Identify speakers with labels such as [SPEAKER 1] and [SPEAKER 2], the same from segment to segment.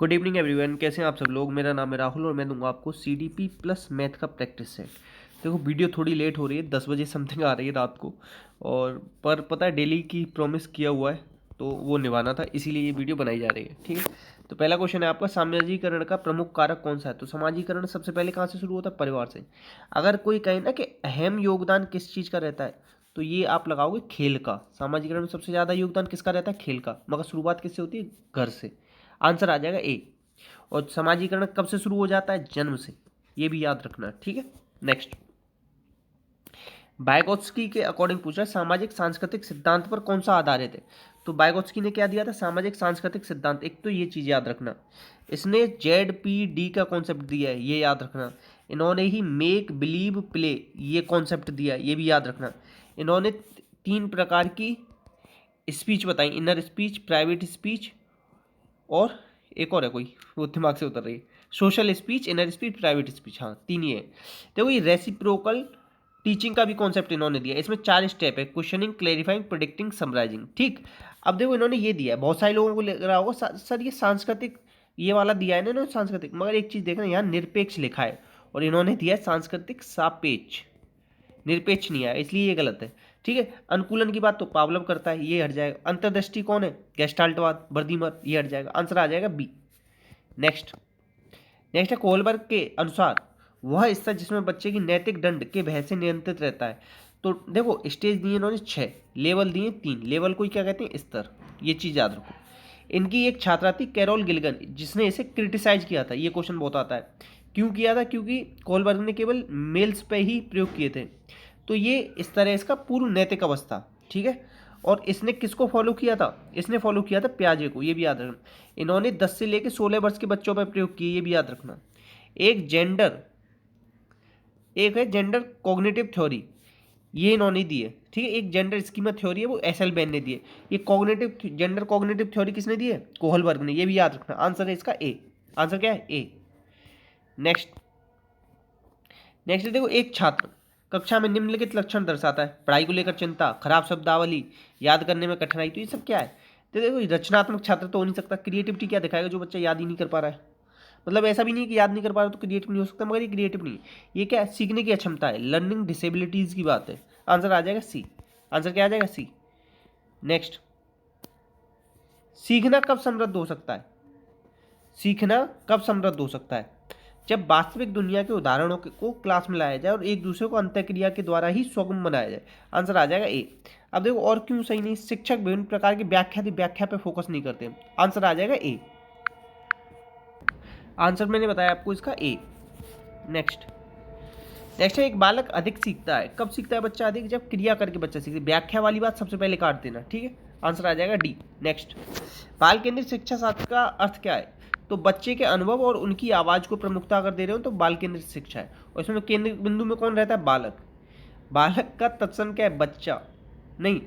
[SPEAKER 1] Good evening everyone, कैसे हैं आप सब लोग। मेरा नाम है राहुल और मैं दूंगा आपको सीडीपी प्लस मैथ का प्रैक्टिस सेट। देखो वीडियो थोड़ी लेट हो रही है, 10 बजे समथिंग आ रही है रात को। और पर पता है डेली की प्रॉमिस किया हुआ है तो वो निभाना था, इसीलिए ये वीडियो बनाई जा रही है। ठीक है, तो पहला क्वेश्चन है आपका, सामाजिकरण का प्रमुख कारक कौन सा है। तो सामाजिकरण सबसे पहले कहाँ से शुरू होता है? परिवार से। अगर कोई कहे ना कि अहम योगदान किस चीज़ का रहता है, तो ये आप लगाओगे खेल का। सामाजिकरण में सबसे ज़्यादा योगदान किसका रहता है? खेल का। मगर शुरुआत किससे होती है? घर से। आंसर आ जाएगा ए। और समाजीकरण कब से शुरू हो जाता है? जन्म से। ये भी याद रखना, ठीक है। नेक्स्ट, बायगोत्स्की के अकॉर्डिंग पूछ रहा है, सामाजिक सांस्कृतिक सिद्धांत पर कौन सा आधारित है। तो बायगोत्स्की ने क्या दिया था? सामाजिक सांस्कृतिक सिद्धांत। एक तो ये चीज याद रखना, इसने जेड पी डी का कॉन्सेप्ट दिया है, ये याद रखना। इन्होंने ही मेक बिलीव प्ले ये कॉन्सेप्ट दिया है, ये भी याद रखना। इन्होंने 3 प्रकार की स्पीच बताई, इनर स्पीच, प्राइवेट स्पीच और एक और है कोई, वो दिमाग से उतर रही है। Social speech, inner speech, private speech, हाँ 3 ही है। देखो ये रेसिप्रोकल टीचिंग का भी कॉन्सेप्ट इन्होंने दिया। इसमें 4 स्टेप है, क्वेश्चनिंग, क्लेरिफाइंग, प्रोडिक्टिंग, समराइजिंग। ठीक, अब देखो इन्होंने ये दिया है, बहुत सारे लोगों को लग रहा होगा सर ये सांस्कृतिक ये वाला दिया है ना इन्होंने सांस्कृतिक, मगर एक चीज़ देखना, यहाँ निरपेक्ष लिखा है और इन्होंने दिया है सांस्कृतिक सापेक्ष, निरपेक्ष नहीं आया, इसलिए ये गलत है। ठीक है, अनुकूलन की बात तो पावलोव करता है, ये हट जाएगा। अंतर्दृष्टि कौन है? गेस्टाल्टवाद, बर्दीमर, ये हट जाएगा। आंसर आ जाएगा बी। नेक्स्ट, नेक्स्ट है कोहलबर्ग के अनुसार वह स्तर जिसमें बच्चे की नैतिक दंड के भय से नियंत्रित रहता है। तो देखो स्टेज दिए इन्होंने 6, लेवल दिए 3। लेवल को क्या कहते हैं? स्तर। ये चीज़ याद रखो। इनकी एक छात्रा थी कैरोल गिलगन, जिसने इसे क्रिटिसाइज किया था। ये क्वेश्चन बहुत आता है, क्यों किया था? क्योंकि कोहलबर्ग ने केवल मेल्स पे ही प्रयोग किए थे। तो ये इस तरह इसका पूर्व नैतिक अवस्था। ठीक है, और इसने किसको फॉलो किया था? इसने फॉलो किया था प्याजे को, ये भी याद रखना। इन्होंने 10 से लेकर 16 वर्ष के बच्चों पर प्रयोग किए, ये भी याद रखना। एक जेंडर, एक है जेंडर कॉग्निटिव थ्योरी, ये इन्होंने दी है। ठीक है, एक जेंडर स्कीमा थ्योरी है, वो एस.एल. बेन ने दी है। ये कॉग्निटिव जेंडर कॉग्निटिव थ्योरी किसने दी है? कोहलबर्ग ने, ये भी याद रखना। आंसर है इसका ए। आंसर क्या है? ए। नेक्स्ट, नेक्स्ट देखो, एक छात्र कक्षा में निम्नलिखित लक्षण दर्शाता है, पढ़ाई को लेकर चिंता, खराब शब्दावली, याद करने में कठिनाई। तो ये सब क्या है? तो देखो रचनात्मक छात्र तो हो नहीं सकता। क्रिएटिविटी क्या दिखाएगा? जो बच्चा याद ही नहीं कर पा रहा है। मतलब ऐसा भी नहीं है कि याद नहीं कर पा रहा तो क्रिएटिव नहीं हो सकता, मगर ये क्रिएटिव नहीं है। ये क्या है? सीखने की अक्षमता है, लर्निंग डिसेबिलिटीज की बात है। आंसर आ जाएगा सी। आंसर क्या आ जाएगा? सी। नेक्स्ट, सीखना कब समृद्ध हो सकता है? सीखना कब समृद्ध हो सकता है? जब वास्तविक दुनिया के उदाहरणों को क्लास में लाया जाए और एक दूसरे को अंतःक्रिया के द्वारा ही सुगम बनाया जाए। आंसर आ जाएगा ए। अब देखो और क्यों सही नहीं? शिक्षक विभिन्न प्रकार की व्याख्या पे फोकस नहीं करते। आंसर आ जाएगा ए। आंसर मैंने बताया आपको इसका ए। नेक्स्ट, नेक्स्ट है, एक बालक अधिक सीखता है। कब सीखता है बच्चा अधिक? जब क्रिया करके बच्चा सीखता है। व्याख्या वाली बात सबसे पहले काट देना, ठीक है। आंसर आ जाएगा डी। नेक्स्ट, बाल केंद्रित शिक्षा शास्त्र का अर्थ क्या है? तो बच्चे के अनुभव और उनकी आवाज़ को प्रमुखता अगर दे रहे हो तो बाल केंद्रित शिक्षा है। और इसमें केंद्र बिंदु में कौन रहता है? बालक। बालक का तत्सम क्या है? बच्चा नहीं,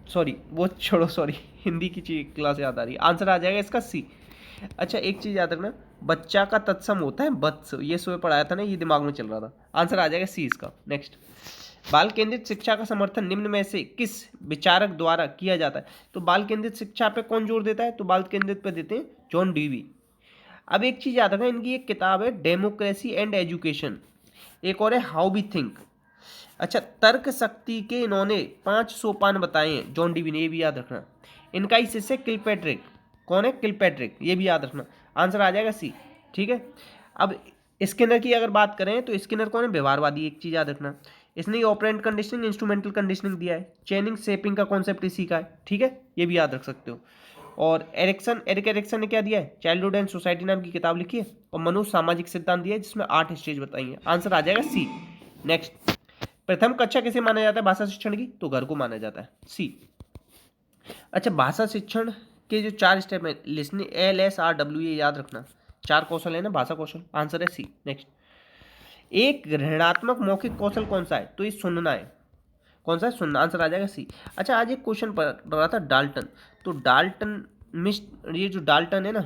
[SPEAKER 1] सॉरी वो छोड़ो, सॉरी हिंदी की चीज क्लास याद आ रही है। आंसर आ जाएगा इसका सी। अच्छा एक चीज याद रखना, बच्चा का तत्सम होता है वत्स, ये सुबह पढ़ाया था ना, ये दिमाग में चल रहा था। आंसर आ जाएगा सी इसका। नेक्स्ट, बाल केंद्रित शिक्षा का समर्थन निम्न में से किस विचारक द्वारा किया जाता है? तो बाल केंद्रित शिक्षा पे कौन जोर देता है? तो बाल केंद्रित पे देते हैं जॉन डीवी। अब एक चीज याद रखना, इनकी एक किताब है डेमोक्रेसी एंड एजुकेशन, एक और है हाउ वी थिंक। अच्छा, तर्क शक्ति के इन्होंने 5 सोपान बताए हैं जॉन डीवी ने, ये भी याद रखना। इनका ही शिष्य किलपैट्रिक, कौन है? किलपैट्रिक, ये भी याद रखना। आंसर आ जाएगा सी। ठीक है, अब स्किनर की अगर बात करें तो स्किनर कौन है? व्यवहारवादी। एक चीज याद रखना, इसने ऑपरेंट कंडीशनिंग, इंस्ट्रूमेंटल कंडीशनिंग दिया है, चेनिंग शेपिंग का कॉन्सेप्ट इसी का है। ठीक है, ये भी याद रख सकते हो। और एरिक एरिक्सन ने क्या दिया है? चाइल्डहुड एंड सोसाइटी नाम की किताब लिखी है। और मनोज सामाजिक सिद्धांत दिया है, जिसमें 8 स्टेज बताई हैं। आंसर आ जाएगा सी। नेक्स्ट, प्रथम कक्षा किसे माना जाता है भाषा शिक्षण की? तो घर को माना जाता है, सी। अच्छा, भाषा शिक्षण के जो 4 स्टेप है, लिसनिंग, LSRW, ये याद रखना। 4 कौशल है ना भाषा कौशल। आंसर है सी। नेक्स्ट, एक ऋणात्मक मौखिक कौशल कौन सा है? तो ये सुनना है। कौन सा है? सुनना। आंसर आ जाएगा सी। अच्छा, आज एक क्वेश्चन पढ़ रहा था डाल्टन, तो डाल्टन मिस, ये जो डाल्टन है ना,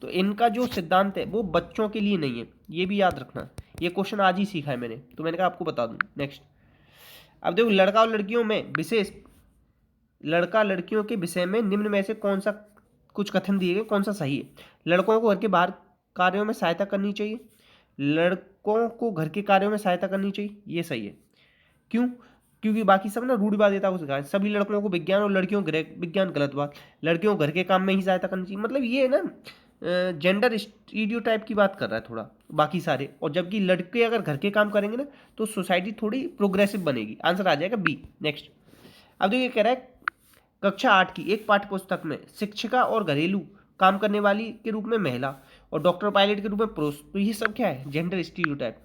[SPEAKER 1] तो इनका जो सिद्धांत है वो बच्चों के लिए नहीं है, ये भी याद रखना। ये क्वेश्चन आज ही सीखा है मैंने, तो मैंने कहा आपको बता दूं। नेक्स्ट, अब देखो लड़का और लड़कियों में विशेष, लड़का लड़कियों के विषय में निम्न में से कौन सा कुछ कथन दिए गए, कौन सा सही है? लड़कों को घर के बाहर कार्यों में सहायता करनी चाहिए, लड़कों को घर के कार्यों में सहायता करनी चाहिए, ये सही है। क्यों? क्योंकि बाकी सब ना रूढ़िवादिता को सिखाए, सभी लड़कों को विज्ञान और लड़कियों को गृह विज्ञान, गलत बात। लड़कियों को घर के काम में ही सहायता करनी चाहिए, मतलब ये ना जेंडर स्टीरियोटाइप की बात कर रहा है थोड़ा, बाकी सारे। और जबकि लड़के अगर घर के काम करेंगे ना तो सोसाइटी थोड़ी प्रोग्रेसिव बनेगी। आंसर आ जाएगा बी। नेक्स्ट, अब देखिए कह रहा है कक्षा 8 की एक पाठ्य पुस्तक में शिक्षिका और घरेलू काम करने वाली के रूप में महिला और डॉक्टर पायलट के रूप में पुरुष, तो ये सब क्या है? जेंडर स्टीरियोटाइप,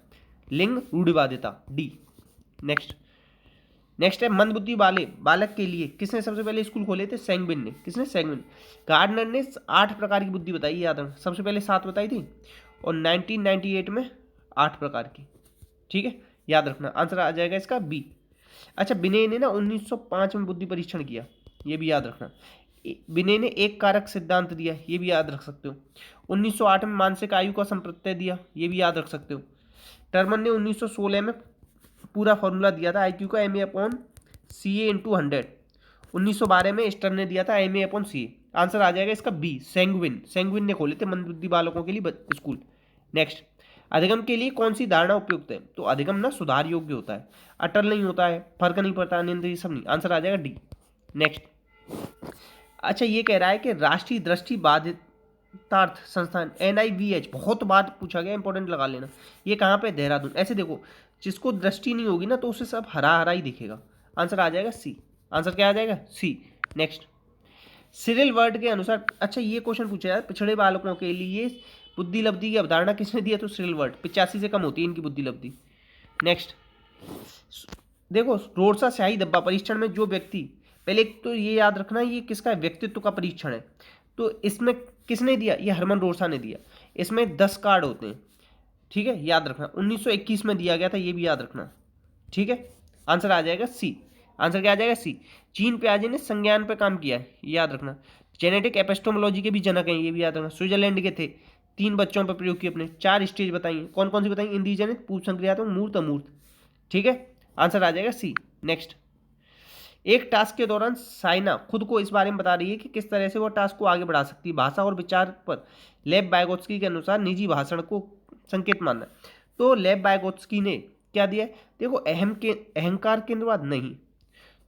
[SPEAKER 1] लिंग रूढ़िवादिता, डी। नेक्स्ट है मंदबुद्धि वाले बालक के लिए किसने सबसे पहले स्कूल खोले थे? सेंगविन ने। किसने? सेंगविन। गार्डनर ने 8 प्रकार की बुद्धि बताई, याद रखना। सबसे पहले 7 बताई थी और 1998 में 8 प्रकार की, ठीक है, याद रखना। आंसर आ जाएगा इसका बी। अच्छा, बिने ने ना 1905 में बुद्धि परीक्षण किया, ये भी याद रखना। बिने ने एक कारक सिद्धांत दिया, ये भी याद रख सकते हो। 1908 में मानसिक आयु का संप्रत्यय दिया, ये भी याद रख सकते हो। टर्मन ने 1916 में पूरा फॉर्मूला दिया था IQ का, MA/CA/100। 1912 में स्टर्न ने दिया था MA/CA। आंसर आ जाएगा इसका बी, सेंगविन। सेंगविन ने खोले थे मंदबुद्धि बालकों के लिए स्कूल। नेक्स्ट, अधिगम के लिए कौन सी धारणा उपयुक्त है? तो अधिगम ना सुधार योग्य होता है, अटल नहीं होता है, फर्क नहीं पड़ता, निंद, ये सब नहीं। आंसर आ जाएगा डी। नेक्स्ट, अच्छा ये कह रहा है कि राष्ट्रीय दृष्टि बाधितार्थ संस्थान NIVH, बहुत बार पूछा गया, इंपॉर्टेंट लगा लेना। ये कहाँ पे? देहरादून। ऐसे देखो, जिसको दृष्टि नहीं होगी ना तो उसे सब हरा हरा ही दिखेगा। आंसर आ जाएगा सी। आंसर क्या आ जाएगा? सी। नेक्स्ट, सिरिल वर्ड के अनुसार, अच्छा ये क्वेश्चन पूछा है, पिछड़े बालकों के लिए बुद्धि लब्धि की अवधारणा किसने दी है? तो सिरिल वर्ड। 85 से कम होती है इनकी बुद्धि लब्धि। नेक्स्ट, देखो रोड सा स्याही डब्बा परीक्षण में जो व्यक्ति, पहले एक तो ये याद रखना ये किसका है? व्यक्तित्व का परीक्षण है। तो इसमें किसने दिया? ये हरमन रोसा ने दिया। इसमें 10 कार्ड होते हैं, ठीक है, याद रखना। 1921 में दिया गया था, ये भी याद रखना, ठीक है। आंसर आ जाएगा सी। आंसर क्या आ जाएगा? सी। जीन पियाजे ने संज्ञान पे काम किया है, ये याद रखना। जेनेटिक एपिस्टेमोलॉजी के भी जनक हैं, ये भी याद रखना। स्विट्जरलैंड के थे, 3 बच्चों पर प्रयोग किए अपने। 4 स्टेज बताइए, कौन कौन सी बताइए? इंद्रियजनित, पूर्व संक्रियात्मक, मूर्त, अमूर्त, ठीक है। आंसर आ जाएगा सी। नेक्स्ट, एक टास्क के दौरान साइना खुद को इस बारे में बता रही है कि किस तरह से वो टास्क को आगे बढ़ा सकती है। भाषा और विचार पर लेव वाइगोत्स्की के अनुसार निजी भाषण को संकेत मानना है। तो लेव वाइगोत्स्की ने क्या दिया है? देखो, अहंकार केंद्रवाद नहीं,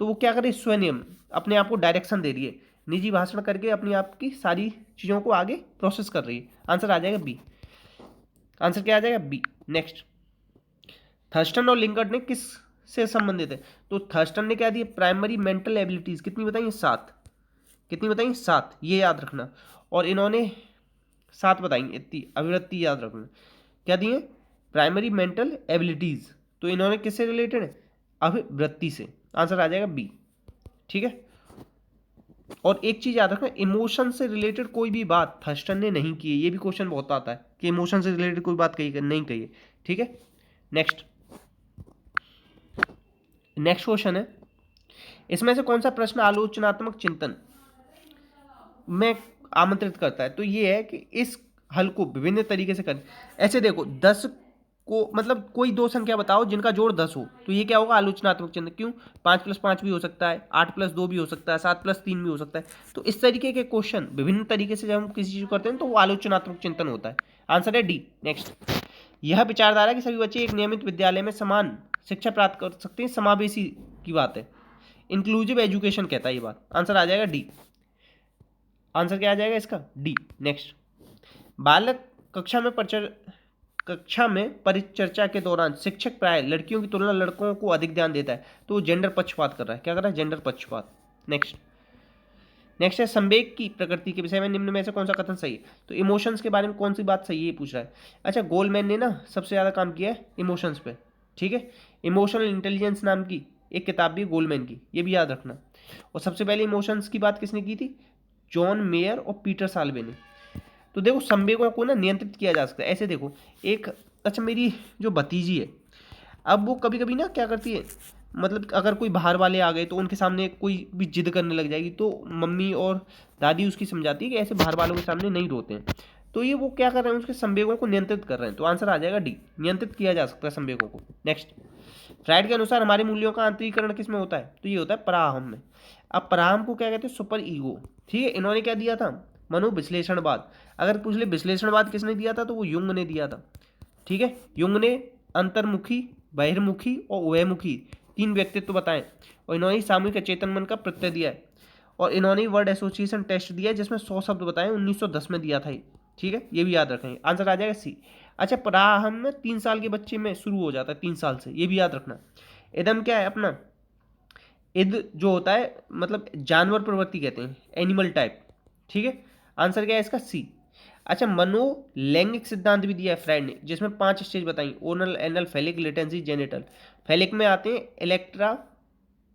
[SPEAKER 1] तो वो क्या करे? स्वनियम, अपने आप को डायरेक्शन दे रही है, निजी भाषण करके अपनी आप की सारी चीज़ों को आगे प्रोसेस कर रही है। आंसर आ जाएगा बी। आंसर क्या आ जाएगा? बी। नेक्स्ट, थर्स्टन और लिंगर्ट ने किस से संबंधित है? तो थर्स्टन ने क्या दिया? प्राइमरी मेंटल एबिलिटीज, कितनी बताइए? 7। कितनी बताइए? 7, ये याद रखना। और इन्होंने 7 बताई, इतनी अभिव्यक्ति याद रखना। क्या दिए? प्राइमरी मेंटल एबिलिटीज, तो इन्होंने किससे रिलेटेड है? अभिवृत्ति से। आंसर आ जाएगा बी, ठीक है। और एक चीज याद रखना, इमोशन से रिलेटेड कोई भी बात थर्स्टन ने नहीं की है। ये भी क्वेश्चन बहुत आता है कि इमोशन से रिलेटेड कोई बात कही नहीं कही है, ठीक है। नेक्स्ट क्वेश्चन है, इसमें से कौन सा प्रश्न आलोचनात्मक चिंतन में आमंत्रित करता है? तो ये है कि इस हल को विभिन्न तरीके से करें। ऐसे देखो, 10 को मतलब कोई 2 संख्या बताओ जिनका जोड़ 10 हो, तो ये क्या होगा? आलोचनात्मक चिन्ह। क्यों? 5+5 भी हो सकता है, 8+2 भी हो सकता है, 7+3 भी हो सकता है। तो इस तरीके के क्वेश्चन विभिन्न तरीके से जब हम किसी चीज को करते हैं तो वो आलोचनात्मक चिंतन होता है। आंसर है डी। नेक्स्ट, यह विचारधारा कि सभी बच्चे एक नियमित विद्यालय में समान शिक्षा प्राप्त कर सकते हैं समावेशी की बात है, इंक्लूसिव एजुकेशन कहता है ये बात। आंसर आ जाएगा डी। आंसर क्या आ जाएगा इसका? डी। नेक्स्ट, बालक कक्षा में परिचर्चा के दौरान शिक्षक प्राय लड़कियों की तुलना लड़कों को अधिक ध्यान देता है, तो वो जेंडर पक्षपात कर रहा है। क्या कर रहा है? जेंडर पक्षपात। नेक्स्ट है संवेग की प्रकृति के विषय में निम्न में से कौन सा कथन सही है? तो इमोशंस के बारे में कौन सी बात सही है, ये पूछ रहा है। अच्छा, गोलमैन ने ना सबसे ज़्यादा काम किया है इमोशंस पे, ठीक है। इमोशनल इंटेलिजेंस नाम की एक किताब भी है गोलमैन की, ये भी याद रखना। और सबसे पहले इमोशंस की बात किसने की थी? जॉन मेयर और पीटर साल्वे ने। तो देखो, संवेगों को ना नियंत्रित किया जा सकता है। ऐसे देखो, एक, अच्छा मेरी जो भतीजी है, अब वो कभी कभी ना क्या करती है, मतलब अगर कोई बाहर वाले आ गए तो उनके सामने कोई भी जिद करने लग जाएगी, तो मम्मी और दादी उसकी समझाती है कि ऐसे बाहर वालों के सामने नहीं रोते हैं। तो ये वो क्या कर रहे हैं? उसके संवेगों को नियंत्रित कर रहे हैं। तो आंसर आ जाएगा डी, नियंत्रित किया जा सकता है संवेगों को। नेक्स्ट, फ्राइड के अनुसार हमारे मूल्यों का आंतरिकरण किस में होता है? तो ये होता है पराहम में। अब पराहम को क्या कहते हैं? सुपर ईगो, ठीक है। इन्होंने क्या दिया था? मनोविश्लेषणवाद। अगर पूछ ले विश्लेषणवाद किसने दिया था तो वो युंग ने दिया था। ठीक है, युंग ने अंतर्मुखी, बहिर्मुखी और उभयमुखी 3 व्यक्तित्व बताए और इन्होंने सामूहिक अचेतन मन का प्रत्यय दिया है और इन्होंने वर्ड एसोसिएशन टेस्ट दिया है जिसमें 100 शब्द बताए, 1910 में दिया था ये। ठीक है, ये भी याद रखेंगे, आंसर आ जाएगा सी। अच्छा, प्रारंभ में 3 साल के बच्चे में शुरू हो जाता है, 3 साल से, ये भी याद रखना। इदम क्या है अपना, इद जो होता है मतलब जानवर प्रवृत्ति कहते हैं, एनिमल टाइप। ठीक है, आंसर क्या है इसका सी। अच्छा, मनो लैंगिक सिद्धांत भी दिया है फ्राइड ने जिसमें 5 स्टेज बताई, ओनल, एनल, फेलिक, लेटेंसी, जेनिटल। फेलिक में आते हैं इलेक्ट्रा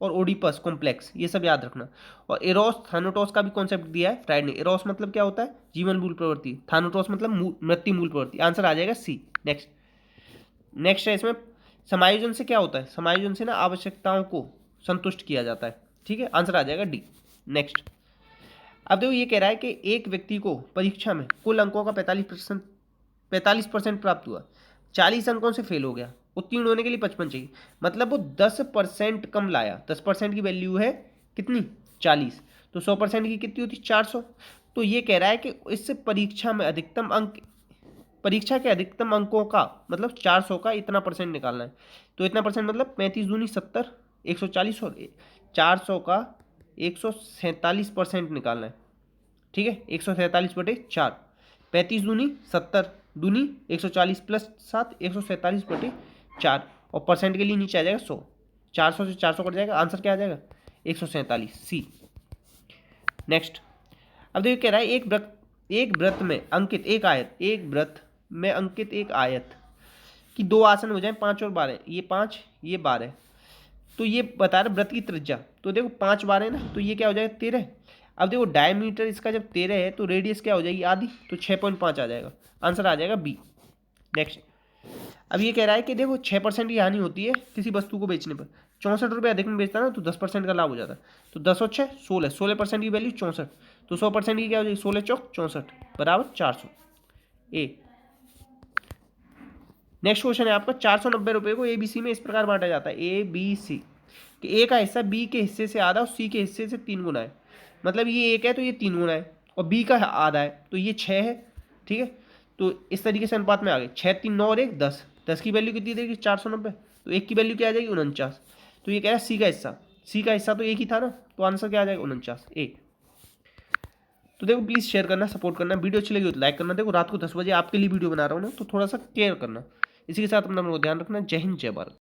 [SPEAKER 1] और ओडिपस कॉम्प्लेक्स, ये सब याद रखना। और इरोस थानोटोस का भी कॉन्सेप्ट दिया है फ्राइड ने। इरोस मतलब क्या होता है, जीवन मूल प्रवृत्ति, थानोटोस मतलब मृत्यु मूल प्रवृत्ति। आंसर आ जाएगा सी। नेक्स्ट नेक्स्ट है इसमें समायोजन से क्या होता है, समायोजन से ना आवश्यकताओं को संतुष्ट किया जाता है। ठीक है, आंसर आ जाएगा डी। नेक्स्ट, अब देखो ये कह रहा है कि एक व्यक्ति को परीक्षा में कुल अंकों का 45% प्राप्त हुआ, 40 अंकों से फेल हो गया, उत्तीर्ण होने के लिए 55 चाहिए, मतलब वो 10% कम लाया। 10% की वैल्यू है कितनी, 40, तो 100% की कितनी होती, 400। तो ये कह रहा है कि इससे परीक्षा में अधिकतम अंक, परीक्षा के अधिकतम अंकों का मतलब 400 का इतना परसेंट निकालना है। तो इतना परसेंट मतलब 35 दूनी 70, 140 और 400 का 147% निकालना है। ठीक है, 147/4, 35 दूनी 70, दूनी 140 प्लस 7, 147/4 और परसेंट के लिए नीचे आ जाएगा 100, 400 से 400 कट जाएगा, आंसर क्या आ जाएगा 147, सी। नेक्स्ट, अब देखिए कह रहा है एक व्रत में अंकित एक आयत, एक व्रत में अंकित एक आयत कि 2 आसन हो जाए, 5 और 12, ये 5 ये 12, तो ये बता रहा व्रत की त्रिज्या। तो देखो 5 12 ना, तो ये क्या हो जाएगा 13। अब देखो डायमीटर इसका जब 13 है तो रेडियस क्या हो जाएगी आधी, तो 6.5 आ जाएगा, आंसर आ जाएगा बी। नेक्स्ट, अब ये कह रहा है कि देखो 6% की हानि होती है किसी वस्तु को बेचने पर, 64 रुपये अधिक में बेचता है ना तो 10% का लाभ हो जाता है, तो 10 और 6 16, 16% की वैल्यू 64, तो 100% की क्या हो जाएगी 16 चौक 64 बराबर 400, ए। नेक्स्ट क्वेश्चन है आपका, 490 रुपये को ABC में इस प्रकार बांटा जाता है, ABC कि ए का हिस्सा बी के हिस्से से आधा और सी के हिस्से से 3 गुना है, मतलब ये 1 है तो ये 3 गुना है और बी का आधा है तो ये 6 है। ठीक है, तो इस तरीके से अनुपात में आ गए, 6 3 9 और 1 10, 10 की वैल्यू कितनी देगी 490, तो 1 की वैल्यू क्या आ जाएगी 49, तो ये कह रहा है सी का हिस्सा, सी का हिस्सा तो एक ही था ना, तो आंसर क्या आ जाएगा 49, ए। तो देखो प्लीज़ शेयर करना, सपोर्ट करना, वीडियो अच्छी लगी हो तो लाइक करना। देखो रात को 10 बजे आपके लिए वीडियो बना रहा हूँ ना, तो थोड़ा सा केयर करना। इसी के साथ अपना ध्यान रखना। जय हिंद, जय भारत।